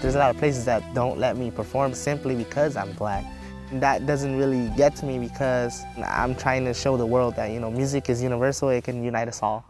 There's a lot of places that don't let me perform simply because I'm Black. That doesn't really get to me because I'm trying to show the world that, you know, music is universal, it can unite us all.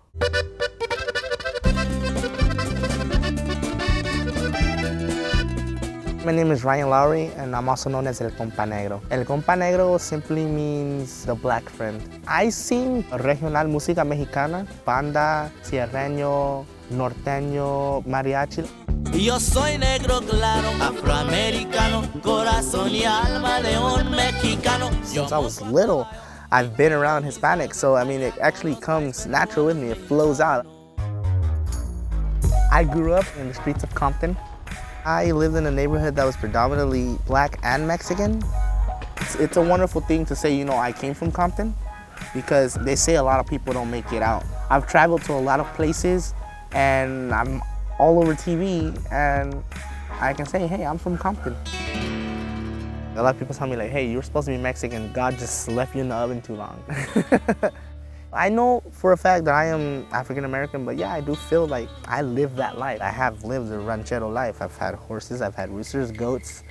My name is Ryan Lowry, and I'm also known as El Compa Negro. El Compa Negro simply means the black friend. I sing regional música mexicana, banda, sierreño, norteño, mariachi. Yo soy negro claro, afroamericano, corazón y alma de un mexicano. Since I was little, I've been around Hispanics, so I mean, it actually comes natural with me, it flows out. I grew up in the streets of Compton. I lived in a neighborhood that was predominantly Black and Mexican. It's a wonderful thing to say, you know, I came from Compton, because they say a lot of people don't make it out. I've traveled to a lot of places, and I'm all over TV, and I can say, hey, I'm from Compton. A lot of people tell me like, hey, you're supposed to be Mexican, God just left you in the oven too long. I know for a fact that I am African American, but yeah, I do feel like I live that life. I have lived a ranchero life. I've had horses, I've had roosters, goats,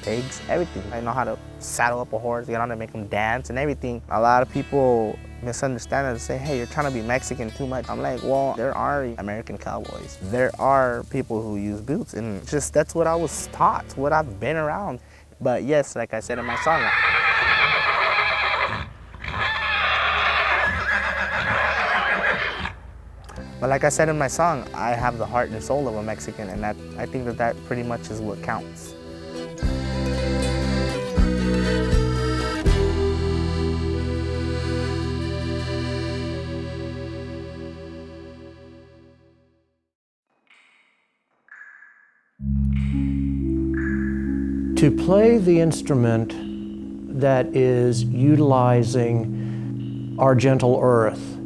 pigs, everything. I know how to saddle up a horse, get on and make them dance and everything. A lot of people misunderstand it and say, hey, you're trying to be Mexican too much. I'm like, well, there are American cowboys. There are people who use boots, and just that's what I was taught, what I've been around. But yes, like I said in my song, I have the heart and soul of a Mexican, and I think that pretty much is what counts. To play the instrument that is utilizing our gentle earth,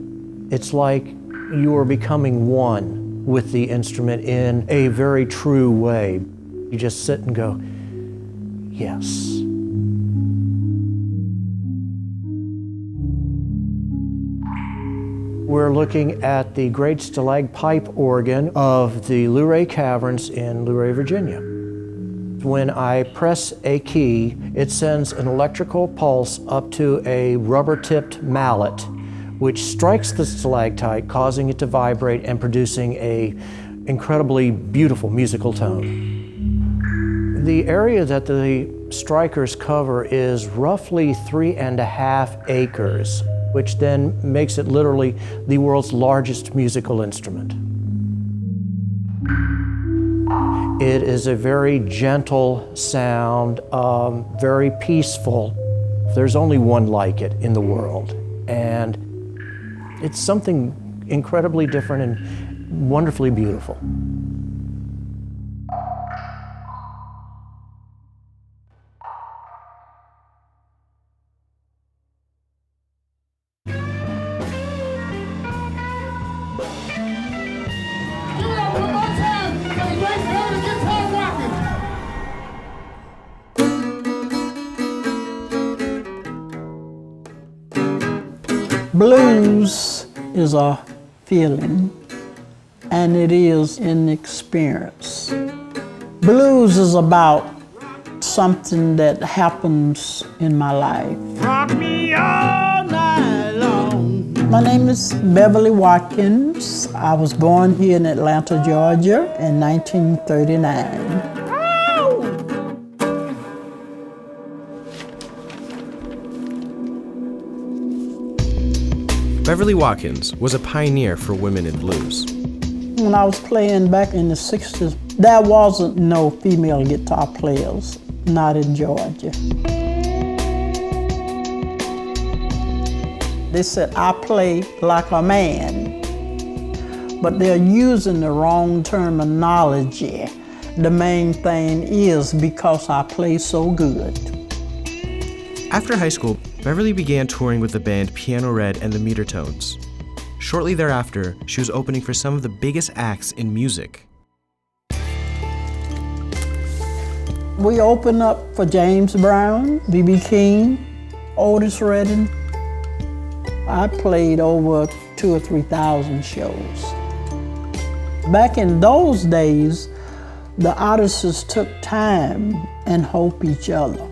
it's like you are becoming one with the instrument in a very true way. You just sit and go, yes. We're looking at the great stalagpipe organ of the Luray Caverns in Luray, Virginia. When I press a key, it sends an electrical pulse up to a rubber-tipped mallet, which strikes the stalactite, causing it to vibrate and producing an incredibly beautiful musical tone. The area that the strikers cover is roughly 3.5 acres, which then makes it literally the world's largest musical instrument. It is a very gentle sound, very peaceful. There's only one like it in the world, and it's something incredibly different and wonderfully beautiful. Blues is a feeling, and it is an experience. Blues is about something that happens in my life. Rock me all night long. My name is Beverly Watkins. I was born here in Atlanta, Georgia in 1939. Beverly Watkins was a pioneer for women in blues. When I was playing back in the 60s, there wasn't no female guitar players, not in Georgia. They said I play like a man, but they're using the wrong terminology. The main thing is because I play so good. After high school, Beverly began touring with the band Piano Red and the Meter Tones. Shortly thereafter, she was opening for some of the biggest acts in music. We opened up for James Brown, B.B. King, Otis Redding. I played over 2,000 or 3,000 shows. Back in those days, The artists took time and helped each other.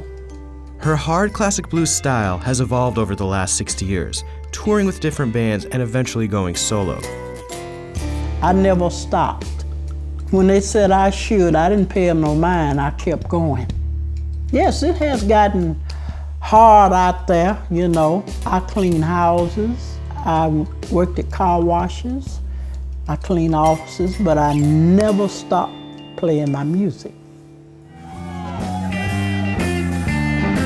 Her hard classic blues style has evolved over the last 60 years, touring with different bands and eventually going solo. I never stopped. When they said I should, I didn't pay them no mind, I kept going. Yes, it has gotten hard out there, you know. I clean houses, I worked at car washes, I clean offices, but I never stopped playing my music.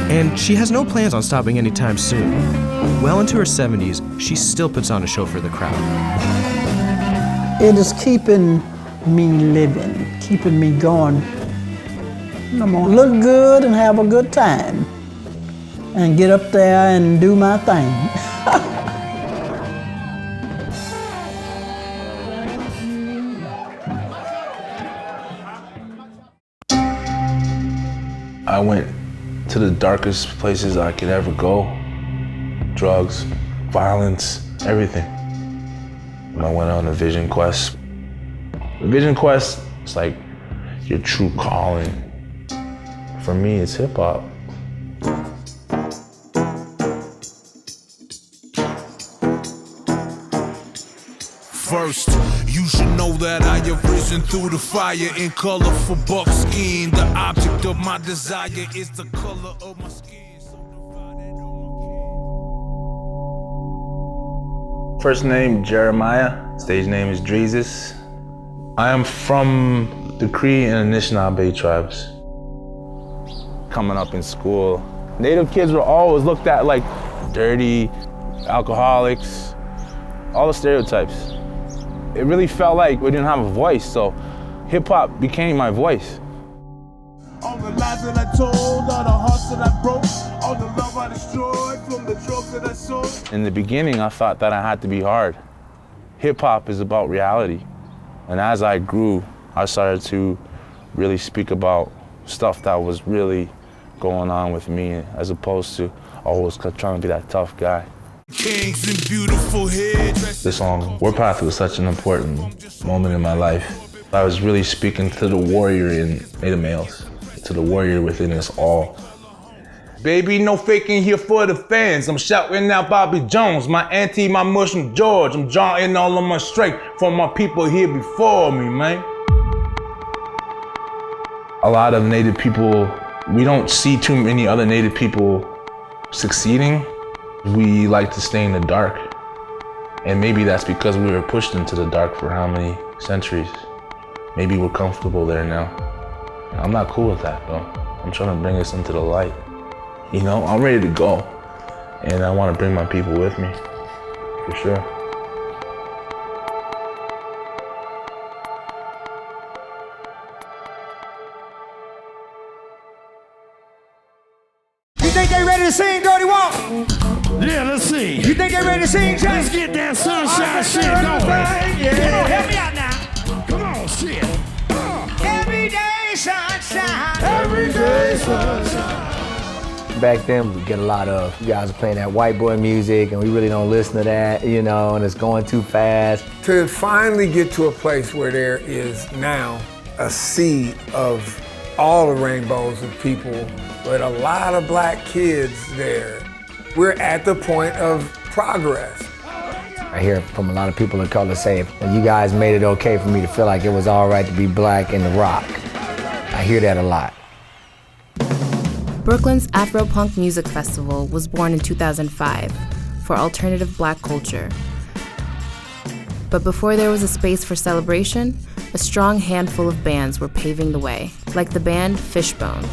And she has no plans on stopping anytime soon. Well into her 70s, she still puts on a show for the crowd. It is keeping me living, keeping me going. I'm gonna look good and have a good time and get up there and do my thing. I went to the darkest places I could ever go. Drugs, violence, everything. I went on a vision quest. The vision quest is like your true calling. For me, it's hip hop. First, you should know that I have risen through the fire in colorful buckskin. The object of my desire is the color of my skin. First name, Jeremiah. Stage name is Dreezus. I am from the Cree and Anishinaabe tribes. Coming up in school, Native kids were always looked at like dirty, alcoholics, all the stereotypes. It really felt like we didn't have a voice, so hip hop became my voice. All the lies that I told, all the hearts that I broke, all the love I destroyed from the drugs that I sold. In the beginning, I thought that I had to be hard. Hip hop is about reality. And as I grew, I started to really speak about stuff that was really going on with me, as opposed to always trying to be that tough guy. Kings and beautiful head. This song, Warpath, was such an important moment in my life. I was really speaking to the warrior in Native males, to the warrior within us all. Baby, no faking here for the fans. I'm shouting out Bobby Jones, my auntie, my Muslim George. I'm drawing all of my strength from my people here before me, man. A lot of Native people, we don't see too many other Native people succeeding. We like to stay in the dark. And maybe that's because we were pushed into the dark for how many centuries. Maybe we're comfortable there now. I'm not cool with that, though. I'm trying to bring us into the light. You know, I'm ready to go. And I want to bring my people with me, for sure. You think they ready to sing, Dirty Walk? Yeah, let's see. You think they ready to sing, Jay? Let's get that sunshine shit going. Yeah. Come on, help me out now. Come on, shit. Every day sunshine. Every day sunshine. Back then, we get a lot of, you guys are playing that white boy music and we really don't listen to that, you know, and it's going too fast. To finally get to a place where there is now a sea of all the rainbows of people with a lot of black kids there, we're at the point of progress. I hear from a lot of people that call to say, well, you guys made it okay for me to feel like it was all right to be black in the rock. I hear that a lot. Brooklyn's Afropunk Music Festival was born in 2005 for alternative black culture. But before there was a space for celebration, a strong handful of bands were paving the way, like the band Fishbone.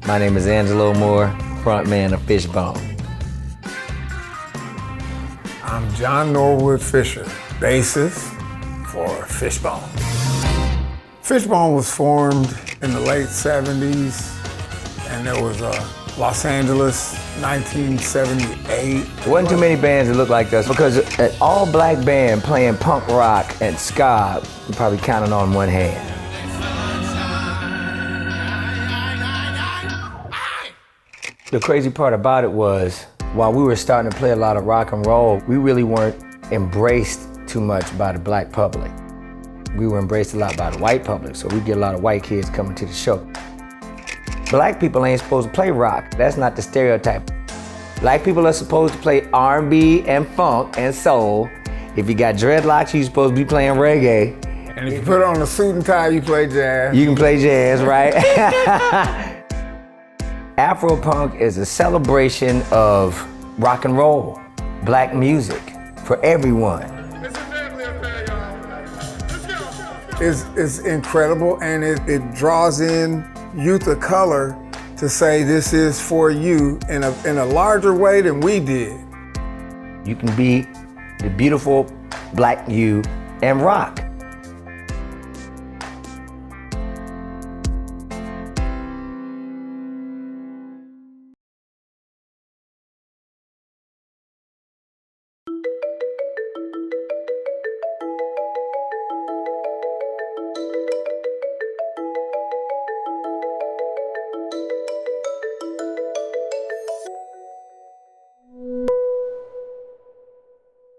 My name is Angelo Moore, frontman of Fishbone. I'm John Norwood Fisher, bassist for Fishbone. Fishbone was formed in the late 70s, and there was a Los Angeles, 1978. There wasn't too many bands that looked like us because an all-black band playing punk rock and ska, you probably counted on one hand. The crazy part about it was, while we were starting to play a lot of rock and roll, we really weren't embraced too much by the black public. We were embraced a lot by the white public, so we get a lot of white kids coming to the show. Black people ain't supposed to play rock. That's not the stereotype. Black people are supposed to play R&B and funk and soul. If you got dreadlocks, you're supposed to be playing reggae. And if you put on a suit and tie, you play jazz. You can play jazz, right? Afropunk is a celebration of rock and roll, black music for everyone. It's incredible, and it draws in youth of color to say this is for you in a larger way than we did. You can be the beautiful black you and rock.